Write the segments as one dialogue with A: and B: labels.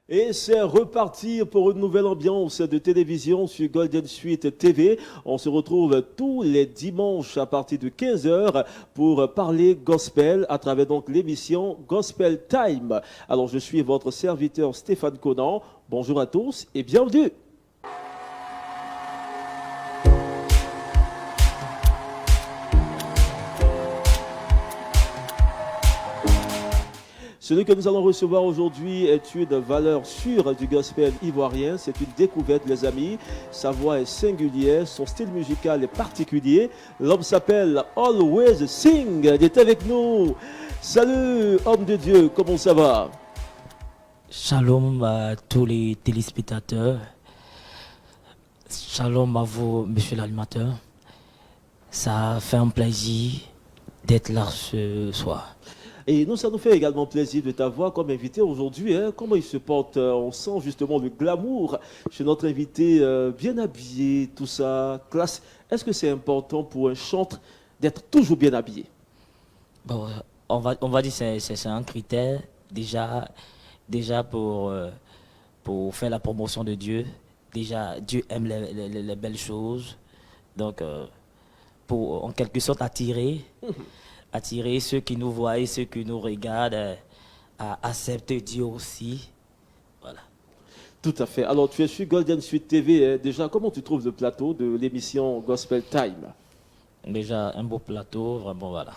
A: Et c'est reparti pour une nouvelle ambiance de télévision sur Golden Suite TV. On se retrouve tous les dimanches à partir de 15 heures pour parler gospel à travers donc l'émission Gospel Time. Alors je suis votre serviteur Stéphane Conan. Bonjour à tous et bienvenue. Celui que nous allons recevoir aujourd'hui est une valeur sûre du gospel ivoirien. C'est une découverte, les amis. Sa voix est singulière, son style musical est particulier. L'homme s'appelle Always Sing. Il est avec nous. Salut, homme de Dieu, comment ça va?
B: Shalom à tous les téléspectateurs. Shalom à vous, monsieur l'animateur. Ça fait un plaisir d'être là ce soir.
A: Et nous, ça nous fait également plaisir de t'avoir comme invité aujourd'hui. Comment il se porte? On sent justement le glamour chez notre invité, bien habillé, tout ça, classe. Est-ce que c'est important pour un chanteur d'être toujours bien habillé?
B: Bon, on va dire que c'est un critère déjà pour faire la promotion de Dieu. Déjà, Dieu aime les belles choses. Donc, pour en quelque sorte attirer ceux qui nous voient et ceux qui nous regardent à accepter Dieu aussi. Voilà.
A: Tout à fait. Alors, tu es sur Golden Suite TV. Déjà, comment tu trouves le plateau de l'émission Gospel Time?
B: Déjà, un beau plateau, vraiment, voilà.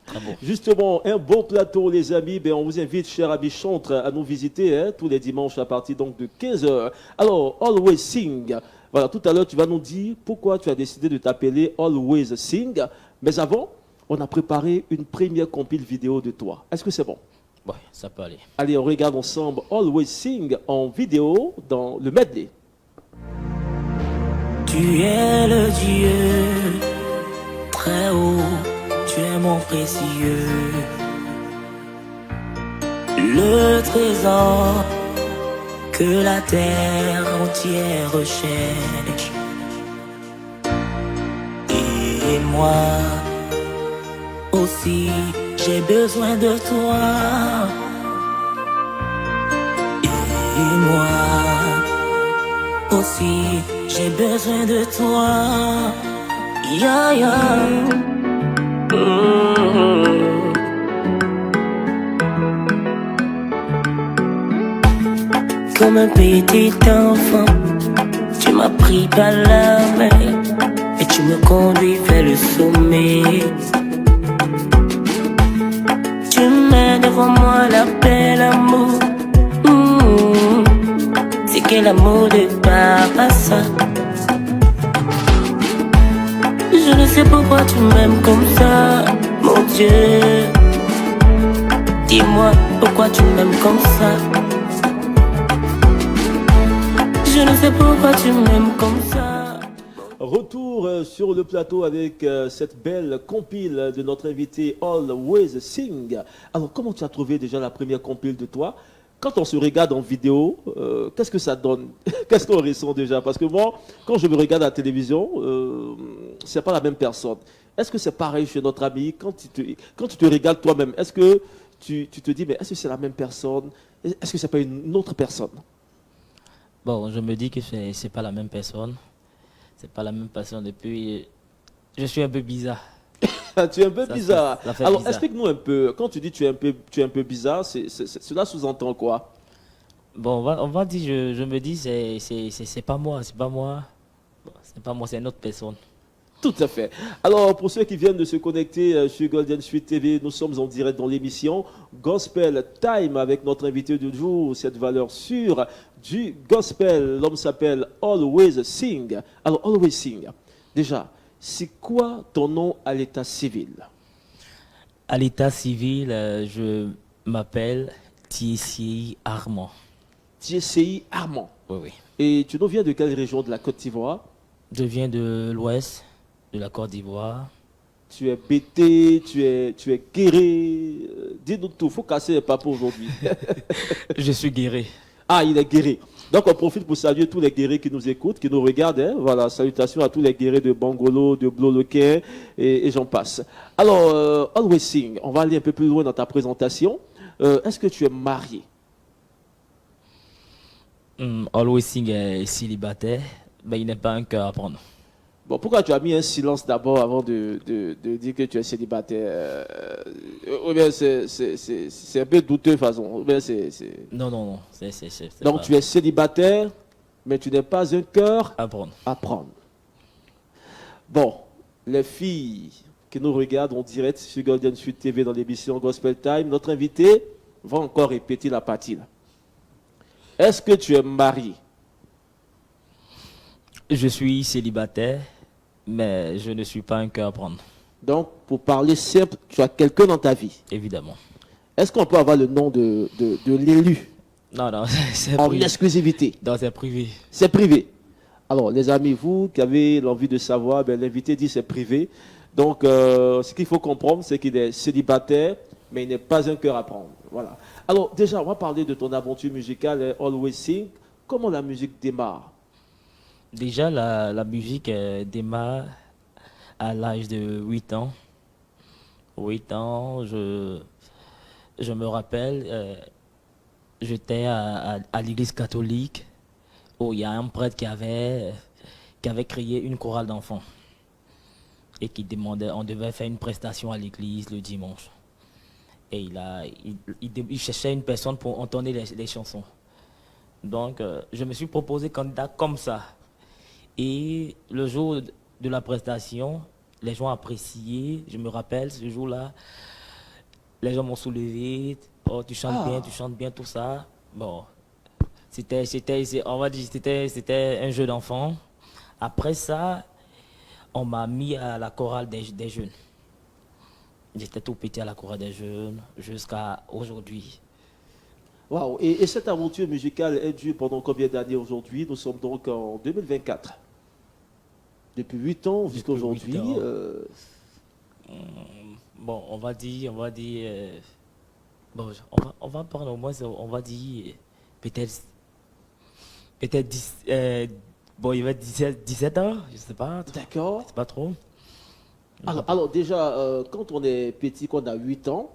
B: Très beau.
A: Justement, un beau plateau, les amis. On vous invite, chers amis chantres, à nous visiter tous les dimanches à partir donc de 15 heures. Alors, Always Sing. Voilà, tout à l'heure, tu vas nous dire pourquoi tu as décidé de t'appeler Always Sing. Mais avant, on a préparé une première compile vidéo de toi. Est-ce que c'est bon?
B: Ouais, ça peut aller.
A: Allez, on regarde ensemble Always Sing en vidéo dans le medley.
B: Tu es le Dieu très haut, tu es mon précieux, le trésor que la terre entière recherche. Et moi aussi, j'ai besoin de toi. Et moi aussi, j'ai besoin de toi. Ya ya. Comme un petit enfant, tu m'as pris par la main et tu me conduis vers le sommet. Tu mets devant moi la paix, l'amour. C'est que l'amour de papa ça. Je ne sais pourquoi tu m'aimes comme ça, mon Dieu. Dis-moi pourquoi tu m'aimes comme ça. Je ne sais pourquoi tu m'aimes comme ça.
A: Retour sur le plateau avec cette belle compile de notre invité Always Sing. Alors, comment tu as trouvé déjà la première compile de toi? Quand on se regarde en vidéo, qu'est-ce que ça donne? Qu'est-ce qu'on ressent déjà? Parce que moi, quand je me regarde à la télévision, c'est pas la même personne. Est-ce que c'est pareil chez notre ami? Quand tu te regardes toi-même, est-ce que tu te dis, mais est-ce que c'est la même personne? Est-ce que c'est pas une autre personne?
B: Bon, je me dis que c'est pas la même personne. C'est pas la même personne depuis. Je suis un peu bizarre.
A: Tu es un peu bizarre.
B: Ça fait
A: Alors,
B: bizarre.
A: explique-nous un peu. Quand tu dis tu es un peu bizarre, cela sous-entend quoi?
B: Bon, on va dire, je me dis, c'est pas moi, c'est pas moi. Bon, c'est pas moi, c'est une autre personne.
A: Tout à fait. Alors, pour ceux qui viennent de se connecter sur Golden Suite TV, nous sommes en direct dans l'émission Gospel Time avec notre invité du jour, cette valeur sûre du gospel. L'homme s'appelle Always Sing. Alors, Always Sing, déjà, c'est quoi ton nom à l'état civil?
B: À l'état civil, je m'appelle Thierry Armand.
A: TCI Armand.
B: Oui, oui.
A: Et tu nous viens de quelle région de la Côte d'Ivoire?
B: Je viens de l'ouest de la Côte d'Ivoire.
A: Tu es bêté, tu es guéri. Dis-nous tout, il faut casser les papes aujourd'hui.
B: Je suis guéri.
A: Ah, il est guéri. Donc, on profite pour saluer tous les guerriers qui nous écoutent, qui nous regardent. Voilà, salutations à tous les guerriers de Bangolo, de Bloloquin et j'en passe. Alors, Always Sing, on va aller un peu plus loin dans ta présentation. Est-ce que tu es marié?
B: Always Sing est célibataire, mais il n'est pas un cœur à prendre.
A: Bon, pourquoi tu as mis un silence d'abord avant de dire que tu es célibataire ou bien c'est un peu douteux, de toute façon. Ou bien
B: Non, non, non,
A: Donc
B: pas
A: tu es célibataire, mais tu n'es pas un cœur
B: à prendre.
A: à prendre. Bon, les filles qui nous regardent en direct sur Golden Sud TV dans l'émission Gospel Time, notre invité va encore répéter la partie là. Est-ce que tu es marié?
B: Je suis célibataire, mais je ne suis pas un cœur à prendre,
A: Donc, pour parler simple, tu as quelqu'un dans ta vie.
B: évidemment.
A: Est-ce qu'on peut avoir le nom de l'élu
B: Non, non, c'est
A: en
B: privé.
A: exclusivité?
B: Non, c'est privé.
A: C'est privé. Alors, les amis, vous qui avez l'envie de savoir, ben, l'invité dit c'est privé. Donc, ce qu'il faut comprendre, c'est qu'il est célibataire, mais il n'est pas un cœur à prendre. Voilà. Alors, déjà, on va parler de ton aventure musicale, Always Sing. Comment la musique démarre?
B: Déjà, la musique démarre à l'âge de 8 ans. 8 ans, je me rappelle, j'étais à l'église catholique où il y a un prêtre qui avait créé une chorale d'enfants et qui demandait, on devait faire une prestation à l'église le dimanche. Et il cherchait une personne pour entonner les chansons. Donc, je me suis proposé candidat comme ça. Et le jour de la prestation, les gens appréciaient. Je me rappelle, ce jour-là, les gens m'ont soulevé. Oh, tu chantes bien, tout ça. Bon, on va dire, c'était un jeu d'enfant. Après ça, on m'a mis à la chorale des jeunes. J'étais tout petit à la chorale des jeunes jusqu'à aujourd'hui.
A: Waouh. Et cette aventure musicale est dure pendant combien d'années aujourd'hui? Nous sommes donc en 2024. Depuis 8 ans jusqu'à
B: Depuis
A: aujourd'hui.
B: 8 ans. Bon, on va dire, bon, on va prendre au moins, on va dire, peut-être 10, bon, il va être 17 ans, je sais pas,
A: D'accord.
B: c'est pas trop.
A: Alors déjà, quand on est petit, qu'on a 8 ans,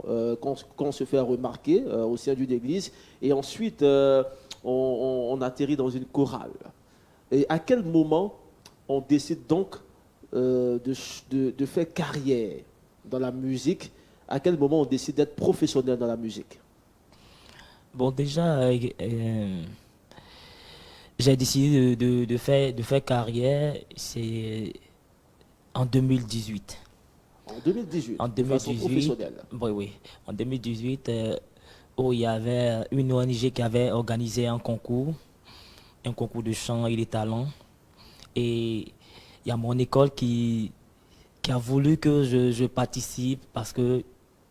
A: qu'on se fait remarquer au sein d'une église, et ensuite on atterrit dans une chorale. Et à quel moment on décide donc de faire carrière dans la musique? À quel moment on décide d'être professionnel dans la musique?
B: Bon, déjà, j'ai décidé de faire carrière, c'est en 2018.
A: En 2018,
B: En
A: de façon
B: 2018,
A: professionnelle.
B: oui, oui. En 2018, où il y avait une ONG qui avait organisé un concours de chant et de talent. Et il y a mon école qui a voulu que je participe parce que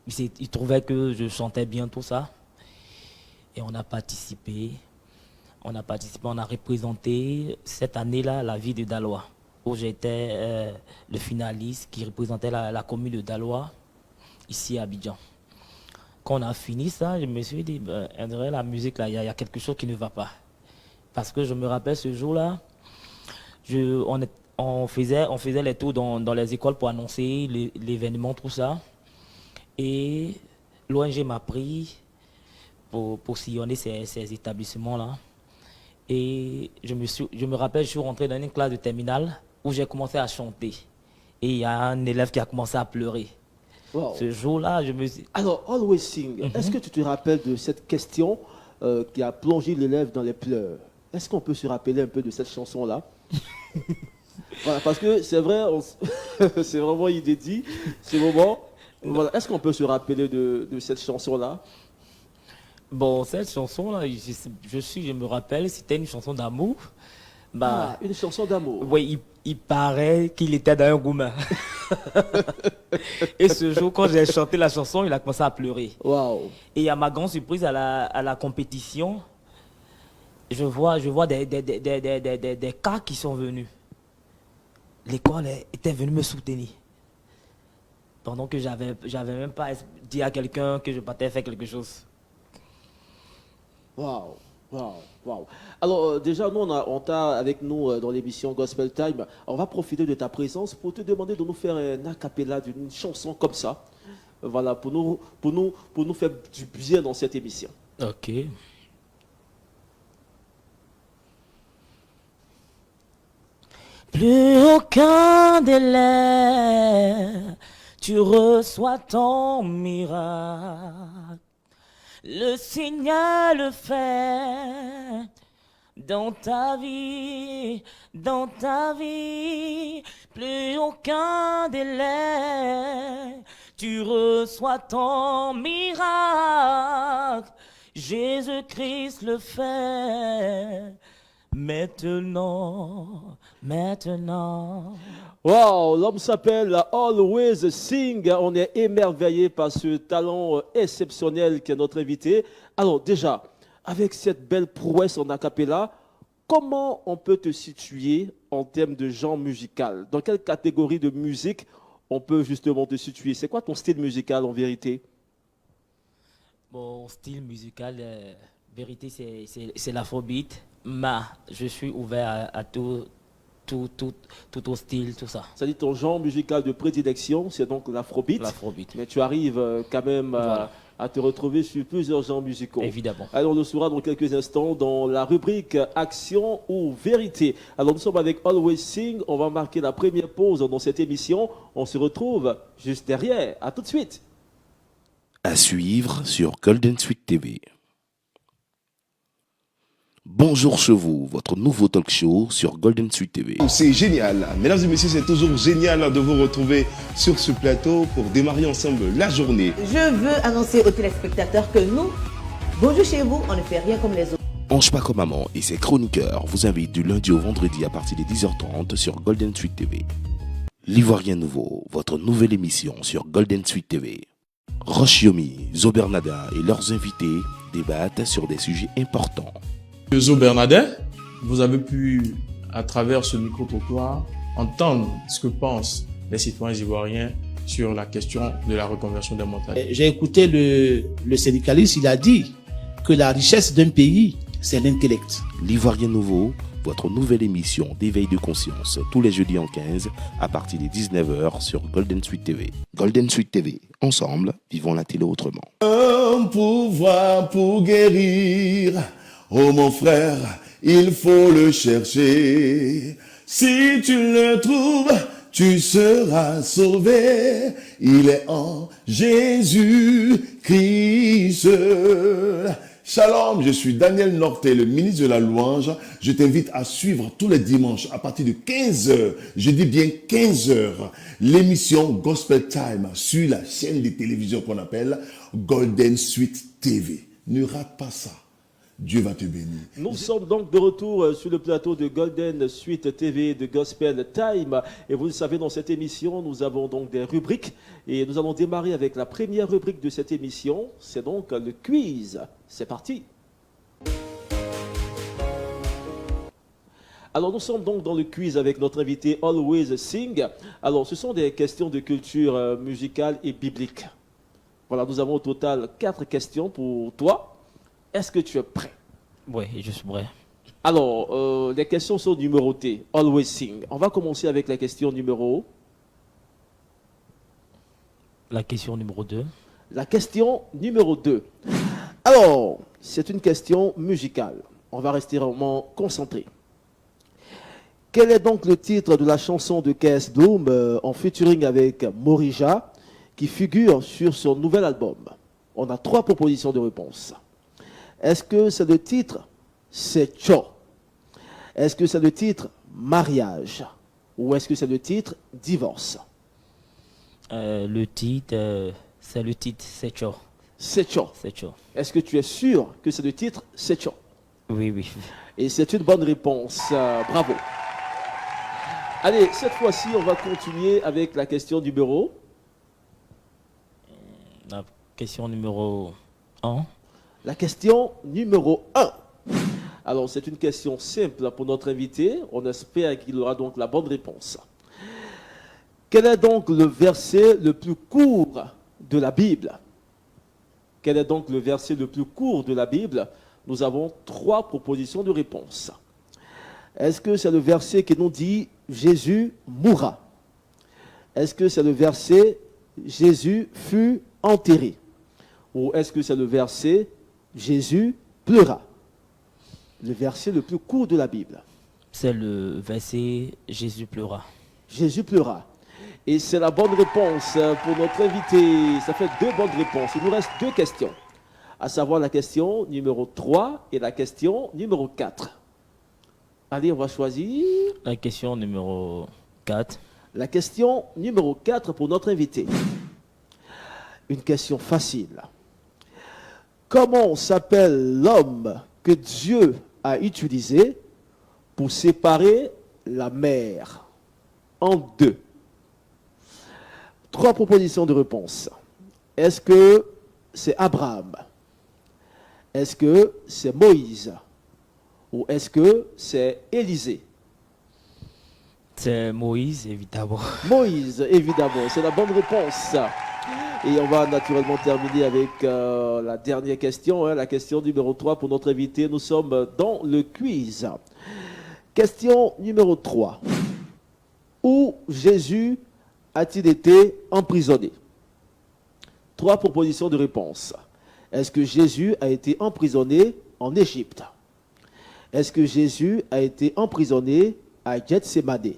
B: il trouvait que je chantais bien tout ça. Et on a participé. On a représenté cette année-là la ville de Daloa, où j'étais le finaliste qui représentait la commune de Daloa, ici à Abidjan. Quand on a fini ça, je me suis dit, ben, André, la musique, là, il y a quelque chose qui ne va pas. Parce que je me rappelle ce jour-là, on faisait les tours dans les écoles pour annoncer l'événement, tout ça. Et l'ONG m'a pris pour sillonner ces établissements-là. Et je me rappelle, je suis rentré dans une classe de terminale où j'ai commencé à chanter. Et il y a un élève qui a commencé à pleurer.
A: Wow.
B: Ce jour-là, je me suis...
A: Alors, Always Sing, est-ce que tu te rappelles de cette question qui a plongé l'élève dans les pleurs? Est-ce qu'on peut se rappeler un peu de cette chanson-là? Voilà, parce que c'est vrai, c'est vraiment inédit, ce moment. Voilà. Est-ce qu'on peut se rappeler de cette chanson-là?
B: Bon, cette chanson-là, je me rappelle, c'était une chanson d'amour. Bah,
A: Une chanson d'amour.
B: oui, il paraît qu'il était dans un gourmand. Et ce jour, quand j'ai chanté la chanson, il a commencé à pleurer.
A: Waouh.
B: Et à ma grande surprise, à la compétition, je vois des cas qui sont venus. L'école était venue me soutenir. Pendant que j'avais même pas dit à quelqu'un que je partais faire quelque chose.
A: Waouh. Waouh. Waouh. Alors, déjà, nous, on t'a avec nous dans l'émission Gospel Time. On va profiter de ta présence pour te demander de nous faire un a cappella d'une chanson comme ça. Voilà, pour nous faire du bien dans cette émission.
B: Ok. Plus aucun délai, tu reçois ton miracle. Le signal fait dans ta vie, plus aucun délai, tu reçois ton miracle. Jésus-Christ le fait. Maintenant.
A: Wow, l'homme s'appelle Always Sing. On est émerveillé par ce talent exceptionnel qui est notre invité. Alors déjà, avec cette belle prouesse en a cappella, comment on peut te situer en termes de genre musical? Dans quelle catégorie de musique on peut justement te situer? C'est quoi ton style musical en vérité?
B: Mon style musical, vérité, c'est l'afrobeat. Mais je suis ouvert à tout au style, tout ça.
A: Ça dit ton genre musical de prédilection, c'est donc l'afrobeat.
B: L'afrobeat.
A: Mais tu arrives quand même
B: Voilà.
A: à te retrouver sur plusieurs genres musicaux.
B: Évidemment.
A: Alors on le saura dans quelques instants dans la rubrique Action ou Vérité. Alors nous sommes avec Always Sing. On va marquer la première pause dans cette émission. On se retrouve juste derrière. À tout de suite.
C: À suivre sur Golden Sweet TV. Bonjour chez vous, votre nouveau talk show sur Golden Sweet TV.
D: C'est génial. Mesdames et messieurs, c'est toujours génial de vous retrouver sur ce plateau pour démarrer ensemble la journée.
E: Je veux annoncer aux téléspectateurs que nous, Bonjour chez vous, on ne fait rien comme les autres.
C: Ange Paco Maman et ses chroniqueurs vous invitent du lundi au vendredi à partir de 10h30 sur Golden Sweet TV. L'Ivoirien Nouveau, votre nouvelle émission sur Golden Sweet TV. Roche Yomi, Zo Bernada et leurs invités débattent sur des sujets importants.
F: Zo Bernadette, vous avez pu, à travers ce micro-trottoir, entendre ce que pensent les citoyens ivoiriens sur la question de la reconversion des mentalités.
G: J'ai écouté le syndicaliste, il a dit que la richesse d'un pays, c'est l'intellect.
C: L'Ivoirien Nouveau, votre nouvelle émission d'éveil de conscience, tous les jeudis en 15, à partir des 19h sur Golden Sweet TV. Golden Sweet TV, ensemble, vivons la télé autrement.
D: Un pouvoir pour guérir. Oh mon frère, il faut le chercher. Si tu le trouves, tu seras sauvé. Il est en Jésus-Christ. Shalom, je suis Daniel Norté, le ministre de la Louange. Je t'invite à suivre tous les dimanches à partir de 15h, je dis bien 15h, l'émission Gospel Time sur la chaîne de télévision qu'on appelle Golden Sweet TV. Ne rate pas ça. Dieu va te bénir.
A: Nous sommes donc de retour sur le plateau de Golden Sweet TV de Gospel Time. Et vous le savez, dans cette émission, nous avons donc des rubriques. Et nous allons démarrer avec la première rubrique de cette émission. C'est donc le quiz. C'est parti. Alors, nous sommes donc dans le quiz avec notre invité Always Sing. Alors, ce sont des questions de culture musicale et biblique. Voilà, nous avons au total 4 questions pour toi. Est-ce que tu es prêt?
B: Oui, je suis prêt.
A: Alors, les questions sont numérotées. Always Sing. On va commencer avec la question numéro...
B: La question numéro 2.
A: La question numéro 2. Alors, c'est une question musicale. On va rester vraiment concentré. Quel est donc le titre de la chanson de KS Doom en featuring avec Morija qui figure sur son nouvel album? On a 3 propositions de réponse. Est-ce que c'est le titre C'est Cho? Est-ce que c'est le titre Mariage? Ou est-ce que c'est le titre Divorce?
B: Le titre, c'est Cho.
A: C'est Cho.
B: C'est Cho.
A: Est-ce que tu es sûr que c'est le titre C'est Cho?
B: Oui, oui.
A: Et c'est une bonne réponse. Bravo. Allez, cette fois-ci, on va continuer avec la question numéro...
B: La question numéro 1.
A: La question numéro 1. Alors, c'est une question simple pour notre invité. On espère qu'il aura donc la bonne réponse. Quel est donc le verset le plus court de la Bible? Quel est donc le verset le plus court de la Bible? Nous avons 3 propositions de réponse. Est-ce que c'est le verset qui nous dit « Jésus mourra » Est-ce que c'est le verset « Jésus fut enterré » Ou est-ce que c'est le verset « Jésus pleura » Le verset le plus court de la Bible.
B: C'est le verset Jésus pleura.
A: Jésus pleura. Et c'est la bonne réponse pour notre invité. Ça fait 2 bonnes réponses. Il nous reste 2 questions, à savoir la question numéro 3 et la question numéro 4. Allez, on va choisir
B: La question numéro 4.
A: la question numéro 4 pour notre invité. Une question facile. Comment s'appelle l'homme que Dieu a utilisé pour séparer la mer en 2? 3 propositions de réponse. Est-ce que c'est Abraham? Est-ce que c'est Moïse? Ou est-ce que c'est Élisée?
B: C'est Moïse, évidemment.
A: Moïse, évidemment, c'est la bonne réponse. Et on va naturellement terminer avec la dernière question, la question numéro 3 pour notre invité. Nous sommes dans le quiz. Question numéro 3. Où Jésus a-t-il été emprisonné? 3 propositions de réponse. Est-ce que Jésus a été emprisonné en Égypte? Est-ce que Jésus a été emprisonné à Gethsémané?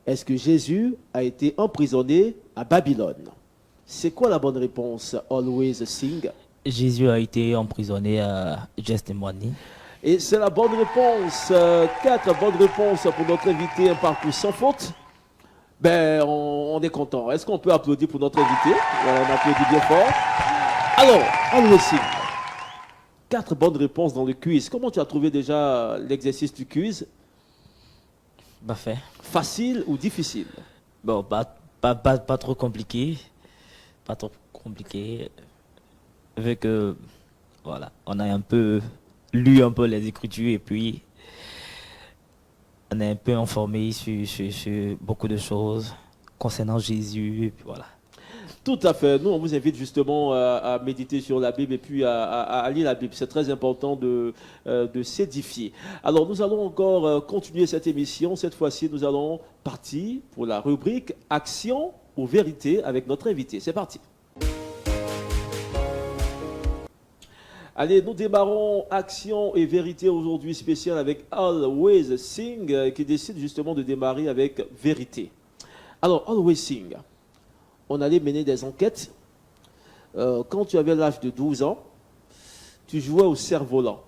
A: Est-ce que Jésus a été emprisonné à Babylone? C'est quoi la bonne réponse? Always sing.
B: Jésus a été emprisonné à Gethsémané.
A: Et c'est la bonne réponse. 4 bonnes réponses pour notre invité, un parcours sans faute. Ben, on est content. Est-ce qu'on peut applaudir pour notre invité? Voilà, on applaudit bien fort. Alors, always sing. 4 bonnes réponses dans le quiz. Comment tu as trouvé déjà l'exercice du quiz?
B: Parfait.
A: Facile ou difficile?
B: Bon, pas trop compliqué. Pas trop compliqué. Vu que, voilà, on a un peu lu un peu les Écritures et puis on est un peu informé sur beaucoup de choses concernant Jésus. Et puis voilà.
A: Tout à fait. Nous, on vous invite justement à méditer sur la Bible et puis à lire la Bible. C'est très important de s'édifier. Alors, nous allons encore continuer cette émission. Cette fois-ci, nous allons partir pour la rubrique Action ou vérité avec notre invité. C'est parti. Allez, nous démarrons Action et Vérité aujourd'hui spécial avec Always Sing qui décide justement de démarrer avec Vérité. Alors, Always Sing, on allait mener des enquêtes. Quand tu avais l'âge de 12 ans, tu jouais au cerf-volant.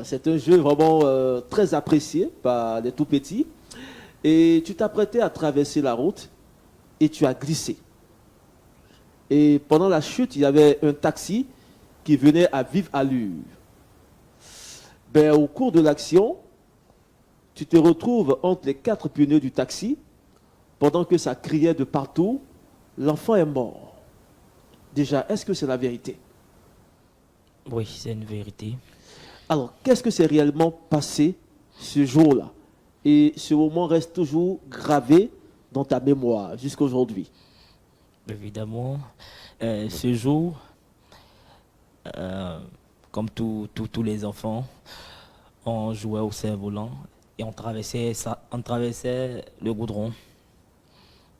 A: C'est un jeu vraiment très apprécié par les tout-petits. Et tu t'apprêtais à traverser la route et tu as glissé. Et pendant la chute, il y avait un taxi qui venait à vive allure. Ben, au cours de l'action, tu te retrouves entre les 4 pneus du taxi, pendant que ça criait de partout, l'enfant est mort. Déjà, est-ce que c'est la vérité?
B: Oui, c'est une vérité.
A: Alors, qu'est-ce que c'est réellement passé ce jour-là? Et ce moment reste toujours gravé dans ta mémoire jusqu'à aujourd'hui.
B: Évidemment, ce jour, comme tous les enfants, on jouait au cerf-volant et on traversait le goudron.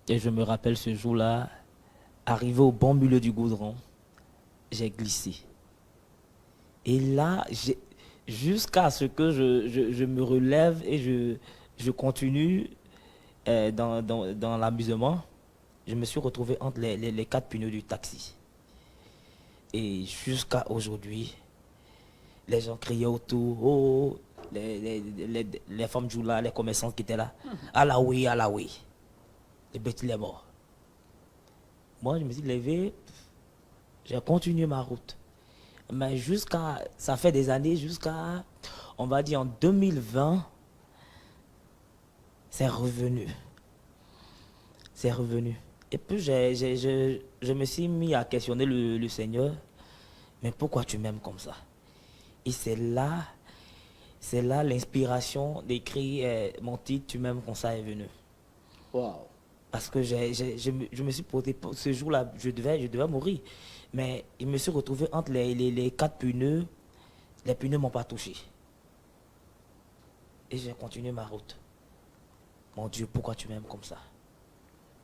B: Et je me rappelle ce jour-là, arrivé au bon milieu du goudron, j'ai glissé. Et là, jusqu'à ce que je me relève et je continue dans l'amusement, je me suis retrouvé entre les 4 pneus du taxi. Et jusqu'à aujourd'hui, les gens criaient autour, oh, les femmes jouent là, les commerçants qui étaient là, à la oui. Le bête, il est mort. Moi, je me suis levé, j'ai continué ma route. Mais ça fait des années, jusqu'à, on va dire en 2020, c'est revenu. C'est revenu. Et puis, je me suis mis à questionner le Seigneur, mais pourquoi tu m'aimes comme ça? Et c'est là l'inspiration d'écrire mon titre, Tu m'aimes comme ça est venue.
A: Wow.
B: Parce que je me suis posé, ce jour-là, je devais mourir. Mais je me suis retrouvé entre les 4 pneus, les pneus ne m'ont pas touché. Et j'ai continué ma route. Mon Dieu, pourquoi tu m'aimes comme ça?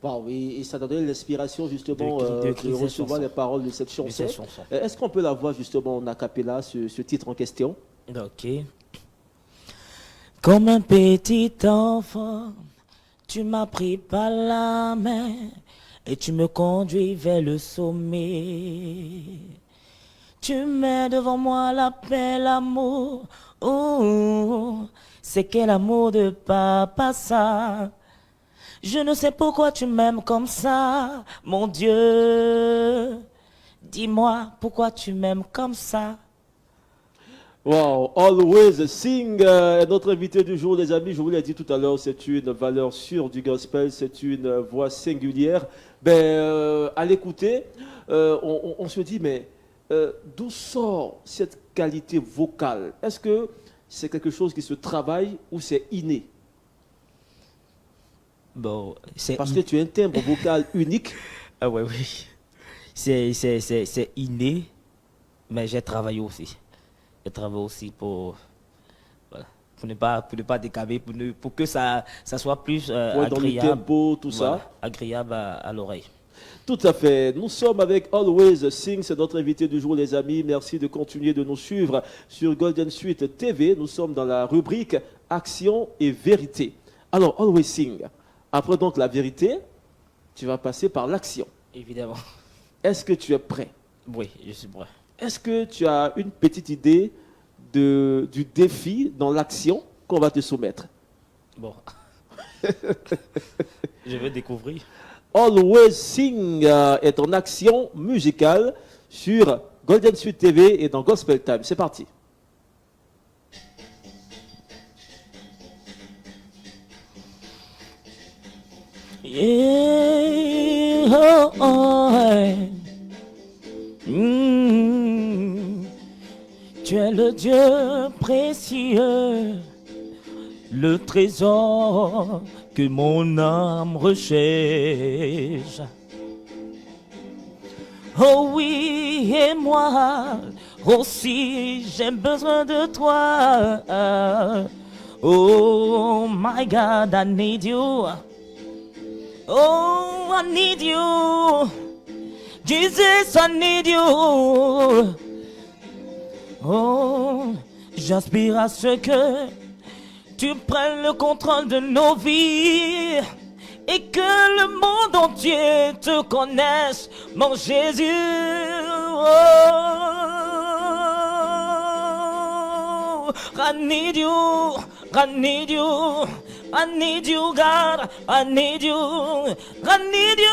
A: Wow, et ça donne l'inspiration justement
B: de
A: recevoir les paroles de cette chanson. Est-ce qu'on peut la voir justement en a cappella, ce titre en question?
B: Ok. Comme un petit enfant, tu m'as pris par la main et tu me conduis vers le sommet. Tu mets devant moi la paix, l'amour. Oh, c'est quel amour de papa ça. Je ne sais pourquoi tu m'aimes comme ça, mon Dieu. Dis-moi pourquoi tu m'aimes comme ça.
A: Wow, Always Sing est notre invité du jour, les amis. Je vous l'ai dit tout à l'heure, c'est une valeur sûre du gospel, c'est une voix singulière. À l'écouter, on se dit, mais d'où sort cette qualité vocale? Est-ce que c'est quelque chose qui se travaille ou c'est inné?
B: Bon, c'est
A: Parce que tu as un timbre vocal unique.
B: Ah ouais, oui. C'est inné, mais j'ai travaillé aussi. J'ai travaillé aussi voilà, pour ne pas décaver, pour que ça soit plus
A: Ouais, dans le
B: agréable.
A: tempo, tout
B: Voilà,
A: ça.
B: agréable à l'oreille.
A: Tout à fait. Nous sommes avec Always Sing, c'est notre invité du jour, les amis. Merci de continuer de nous suivre sur Golden Suite TV. Nous sommes dans la rubrique Action et Vérité. Alors, Always Sing, après donc la vérité, tu vas passer par l'action.
B: Évidemment.
A: Est-ce que tu es prêt?
B: Oui, je suis prêt.
A: Est-ce que tu as une petite idée du défi dans l'action qu'on va te soumettre?
B: Bon. Je vais découvrir.
A: Always Sing est en action musicale sur Golden Suite TV et dans Gospel Time. C'est parti.
B: Yeah, oh, oh, hey. Tu es le Dieu précieux, le trésor que mon âme recherche. Oh oui, et moi aussi j'ai besoin de toi. Oh my God, I need you. Oh, I need you. Jesus, I need you. Oh, j'aspire à ce que tu prennes le contrôle de nos vies et que le monde entier te connaisse, mon Jésus. Oh, I need you, I need you, I need you, God, I need you, I need you.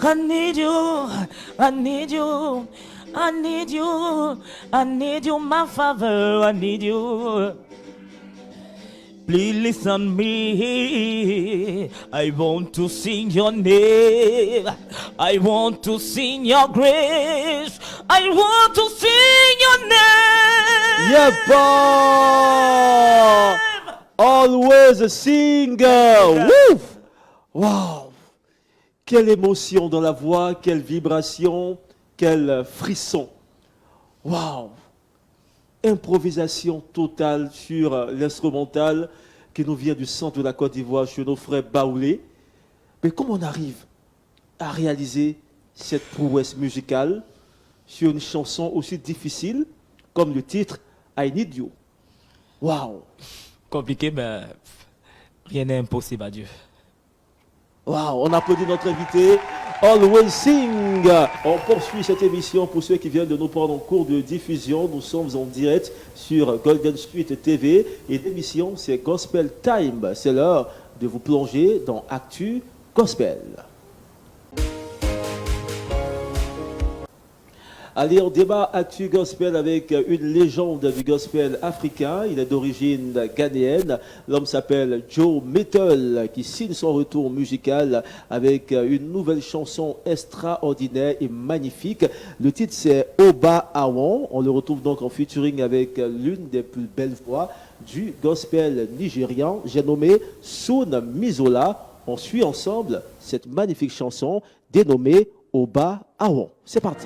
B: I need you, I need you, I need you, I need you, my Father, I need you. Please listen me, I want to sing your name, I want to sing your grace, I want to sing your name.
A: Yepa! Always Sing! Woo! Wow! Quelle émotion dans la voix, quelle vibration, quel frisson. Waouh! Improvisation totale sur l'instrumental qui nous vient du centre de la Côte d'Ivoire chez nos frères baoulés. Mais comment on arrive à réaliser cette prouesse musicale sur une chanson aussi difficile comme le titre I Need You? Waouh!
B: Compliqué, mais rien n'est impossible à Dieu.
A: Waouh, on applaudit notre invité, Always Sing. On poursuit cette émission pour ceux qui viennent de nous prendre en cours de diffusion. Nous sommes en direct sur Golden Suite TV et l'émission c'est Gospel Time. C'est l'heure de vous plonger dans Actu Gospel. Allez, on débat Actu Gospel avec une légende du gospel africain. Il est d'origine ghanéenne. L'homme s'appelle Joe Mettle, qui signe son retour musical avec une nouvelle chanson extraordinaire et magnifique. Le titre, c'est Oba Awon. On le retrouve donc en featuring avec l'une des plus belles voix du gospel nigérian. J'ai nommé Soun Mizola. On suit ensemble cette magnifique chanson dénommée Oba Awon. C'est parti.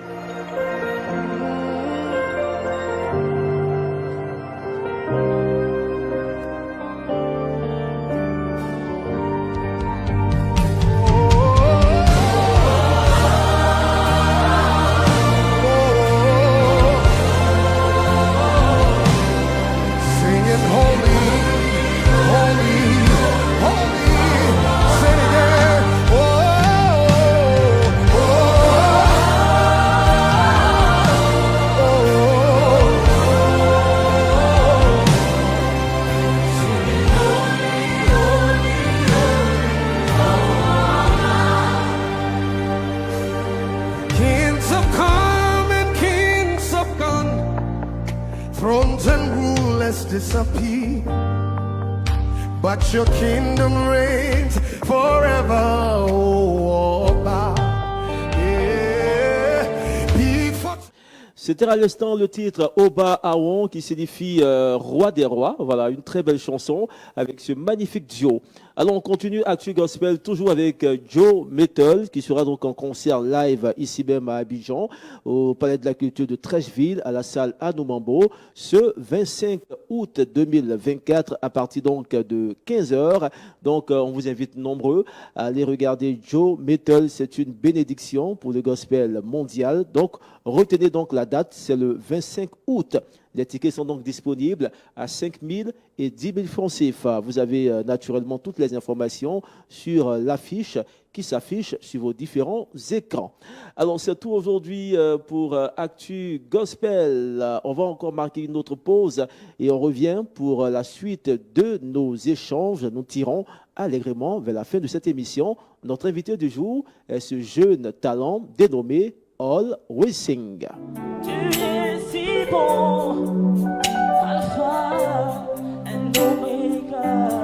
H: holy, holy, holy. Sing it again. Oh, oh, kings have come and kings have gone, thrones and rulers disappear, but your kingdom reigns forever. Oh, Oba. Yeah. Before
A: C'était à l'instant le titre Oba Awon qui signifie roi des rois. Voilà, une très belle chanson avec ce magnifique duo. Alors on continue Actu Gospel toujours avec Joe Metal qui sera donc en concert live ici même à Abidjan au Palais de la Culture de Trècheville à la salle Anoumambo ce 25 août 2024 à partir donc de 15h. Donc on vous invite nombreux à aller regarder Joe Metal. C'est une bénédiction pour le gospel mondial. Donc retenez donc la date, c'est le 25 août. Les tickets sont donc disponibles à 5 000 et 10 000 francs CFA. Vous avez naturellement toutes les informations sur l'affiche qui s'affiche sur vos différents écrans. Alors, c'est tout aujourd'hui pour Actu Gospel. On va encore marquer une autre pause et on revient pour la suite de nos échanges. Nous tirons allègrement vers la fin de cette émission. Notre invité du jour est ce jeune talent dénommé All Wissing.
I: Tu es si bon, Alpha and Omega.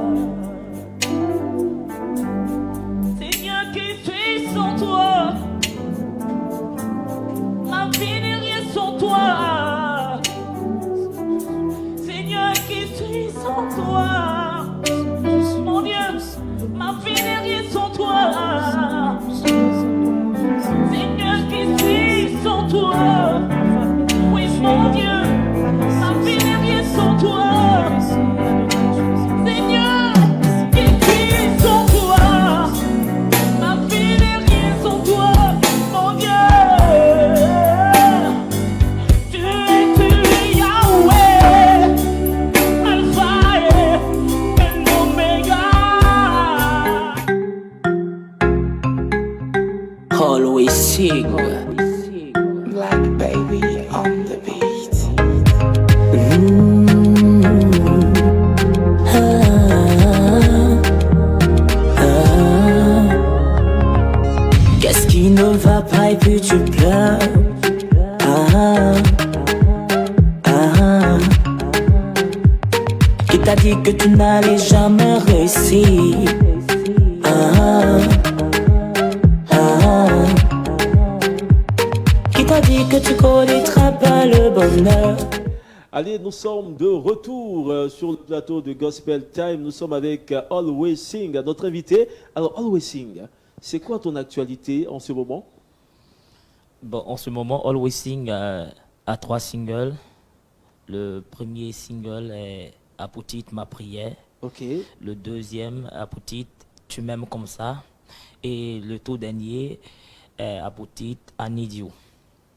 I: Seigneur, qui suis sans toi, ma vie n'est rien sans toi. Seigneur, qui suis sans toi, mon Dieu, ma vie n'est rien sans toi. Seigneur, qui suis sans toi. Oui, mon Dieu, ma vie n'est rien sans toi. Seigneur, qui suis sans toi. Ma vie n'est rien sans toi, mon Dieu. Tu es Yahweh, Alpha et Omega.
B: Always sing.
J: Black baby on the beat.
B: Qu'est-ce qui ne va pas et puis tu pleures? Qui t'a dit que tu n'allais jamais réussir? Qui t'a dit que tu connaîtras pas le bonheur?
A: Allez, nous sommes de retour sur le plateau de Gospel Time. Nous sommes avec Always Sing, notre invité. Alors, Always Sing, c'est quoi ton actualité en ce moment?
B: Bon, en ce moment, Always Sing a 3 singles. Le premier single est À petite ma prière.
A: Ok.
B: Le deuxième, À petite tu m'aimes comme ça. Et le tout dernier est À petite I need you.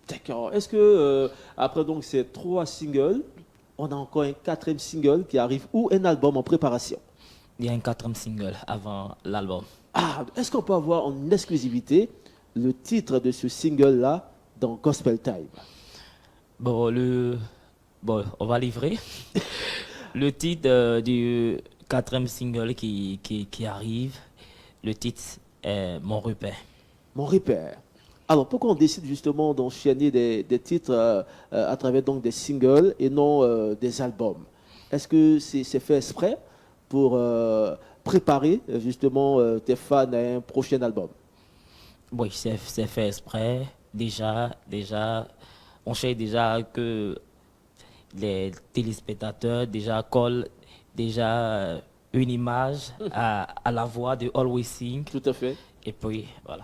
A: D'accord. Est-ce que, après donc ces 3 singles, on a encore un 4e single qui arrive ou un album en préparation?
B: Il y a un 4e single avant l'album.
A: Ah, est-ce qu'on peut avoir en exclusivité le titre de ce single-là dans Gospel Time?
B: Bon, on va livrer. Le titre du 4e single qui arrive, le titre est Mon repère.
A: Mon repère. Alors, pourquoi on décide justement d'enchaîner des titres à travers donc des singles et non des albums? Est-ce que c'est fait exprès pour préparer justement tes fans à un prochain album?
B: Oui, c'est fait exprès. Déjà, on cherche déjà que les téléspectateurs déjà collent déjà une image à la voix de Always Sing.
A: Tout à fait.
B: Et puis, voilà.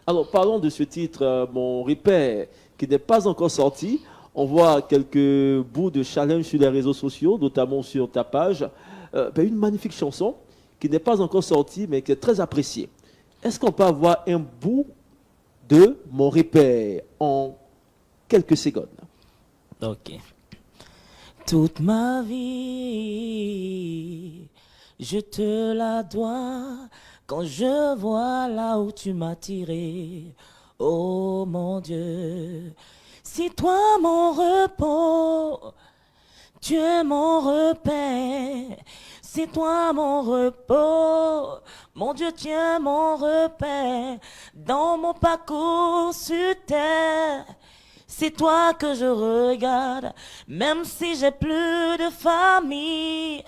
A: Alors, parlons de ce titre, Mon repère, qui n'est pas encore sorti. On voit quelques bouts de challenge sur les réseaux sociaux, notamment sur ta page. Une magnifique chanson qui n'est pas encore sortie, mais qui est très appréciée. Est-ce qu'on peut avoir un bout de Mon repère en quelques secondes?
B: Ok. Toute ma vie, Je te la dois quand je vois là où tu m'as tiré. Oh mon Dieu, c'est toi mon repos, tu es mon repère. C'est toi mon repos, mon Dieu, tu es mon repère. Dans mon parcours sur terre, c'est toi que je regarde, même si j'ai plus de famille.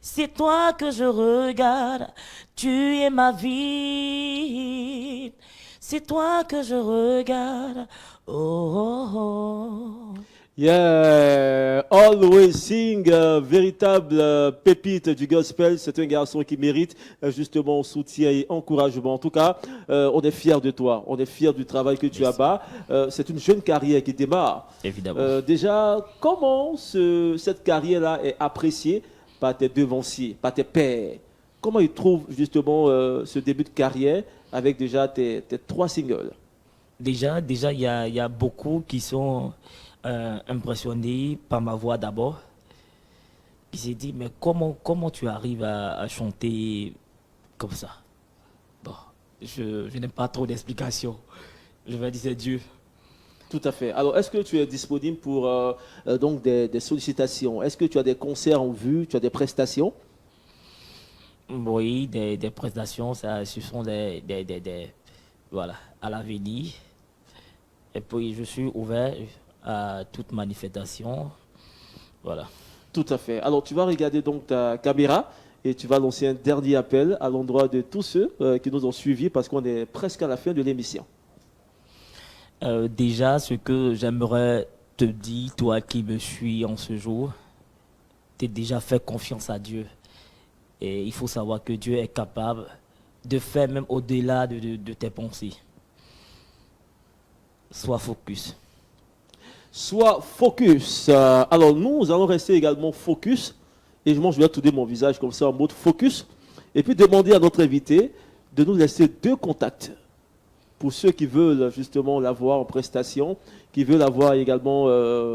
B: C'est toi que je regarde, tu es ma vie. C'est toi que je regarde, oh, oh, oh.
A: Yeah, Always Sing, véritable pépite du gospel. C'est un garçon qui mérite justement soutien et encouragement. En tout cas, on est fiers de toi. On est fiers du travail que tu as. C'est une jeune carrière qui démarre.
B: Évidemment.
A: Déjà, comment cette carrière-là est appréciée par tes devanciers, par tes pairs? Comment ils trouvent justement ce début de carrière avec déjà tes 3 singles?
B: Déjà, il y a beaucoup qui sont impressionné par ma voix d'abord. Puis j'ai dit, mais comment tu arrives à chanter comme ça? Bon, je n'ai pas trop d'explications. Je vais dire, c'est Dieu.
A: Tout à fait. Alors, est-ce que tu es disponible pour donc des sollicitations? Est-ce que tu as des concerts en vue? Tu as des prestations?
B: Oui, des prestations, ce sont voilà, à l'avenir. Et puis, je suis ouvert à toute manifestation. Voilà.
A: Tout à fait. Alors, tu vas regarder donc ta caméra et tu vas lancer un dernier appel à l'endroit de tous ceux qui nous ont suivis parce qu'on est presque à la fin de l'émission.
B: Déjà, ce que j'aimerais te dire, toi qui me suis en ce jour, tu as déjà fait confiance à Dieu. Et il faut savoir que Dieu est capable de faire même au-delà de tes pensées. Sois focus.
A: Sois focus. Alors nous allons rester également focus. Et je vais tourner mon visage comme ça en mode focus. Et puis demander à notre invité de nous laisser 2 contacts. Pour ceux qui veulent justement l'avoir en prestation, qui veulent avoir également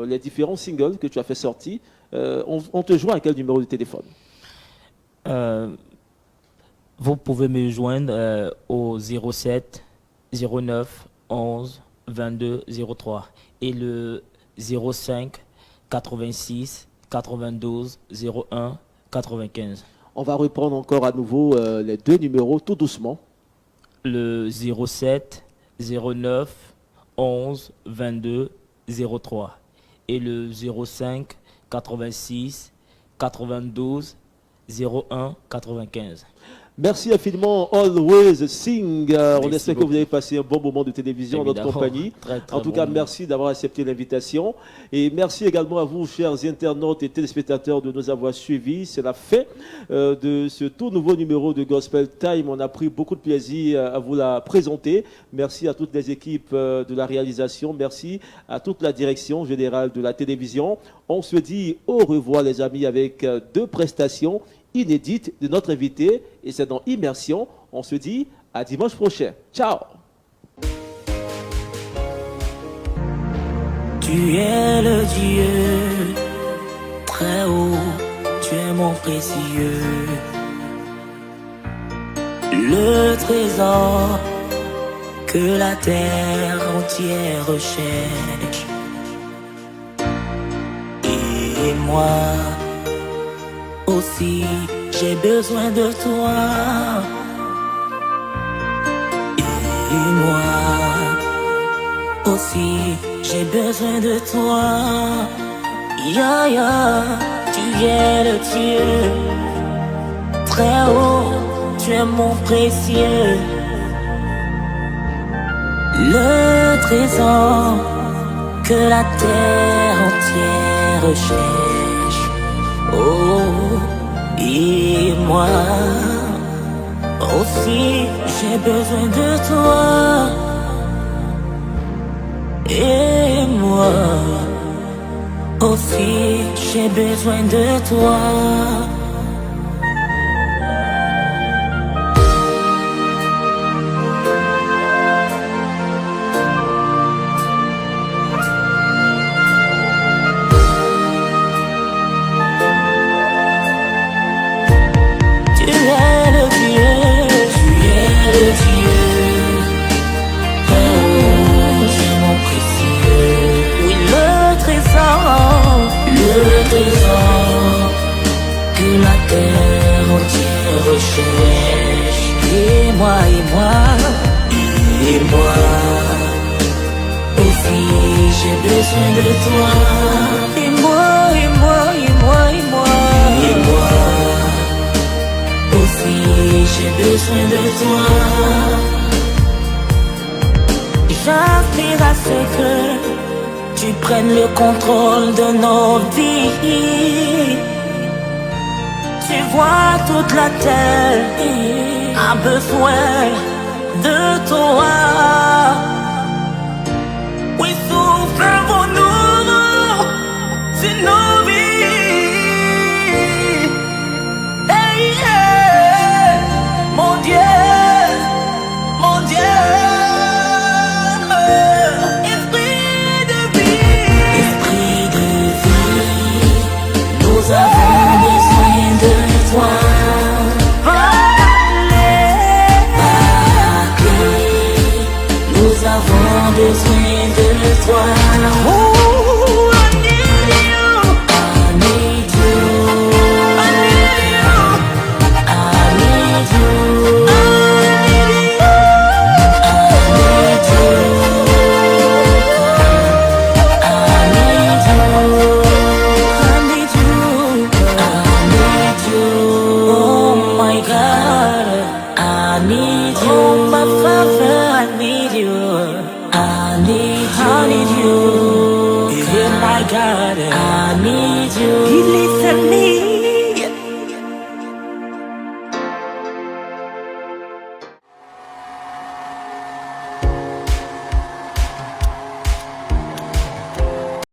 A: les différents singles que tu as fait sortir. On te joint à quel numéro de téléphone?
B: Vous pouvez me joindre au 07 09 11 22 03 et le 05 86 92 01 95.
A: On va reprendre encore à nouveau les 2 numéros tout doucement.
B: Le 07 09 11 22 03 et le 05 86 92 01 95.
A: Merci infiniment, Always Sing. On espère que
B: beaucoup.
A: vous avez passé un bon moment de télévision en notre
B: Évidemment.
A: compagnie.
B: Très
A: En tout
B: bon
A: cas,
B: moment.
A: merci d'avoir accepté l'invitation. Et merci également à vous, chers internautes et téléspectateurs, de nous avoir suivis. C'est la fin de ce tout nouveau numéro de Gospel Time. On a pris beaucoup de plaisir à vous la présenter. Merci à toutes les équipes de la réalisation. Merci à toute la direction générale de la télévision. On se dit au revoir, les amis, avec 2 prestations inédite de notre invité et c'est dans Immersion. On se dit à dimanche prochain. Ciao.
B: Tu es le Dieu très haut, tu es mon précieux, le trésor que la terre entière recherche. Et moi aussi, j'ai besoin de toi. Et moi aussi, j'ai besoin de toi. Ya ya, tu es le Dieu très haut, tu es mon précieux, le trésor que la terre entière recherche. Oh, et moi aussi, j'ai besoin de toi. Et moi aussi, j'ai besoin de toi.
I: Tu es le Dieu, tu es le Dieu. Oh, c'est mon précieux. Oui, le trésor que la terre entière recherche. Et moi, aussi j'ai besoin de toi. Et moi aussi j'ai besoin de toi. J'aspire à ce que tu prennes le contrôle de nos vies. Tu vois, toute la terre a besoin de toi. Oui, souffle pour nous, c'est nos vies. Hey, hey, mon Dieu, esprit de vie, nous avons besoin de toi. Nous avons besoin de toi. Oh, I need you. I need you. I need you. I need you. I need you. I need you. I need you. Oh my God. I need you. Oh my Father, I need you. I need you. Yeah, my God, I need you.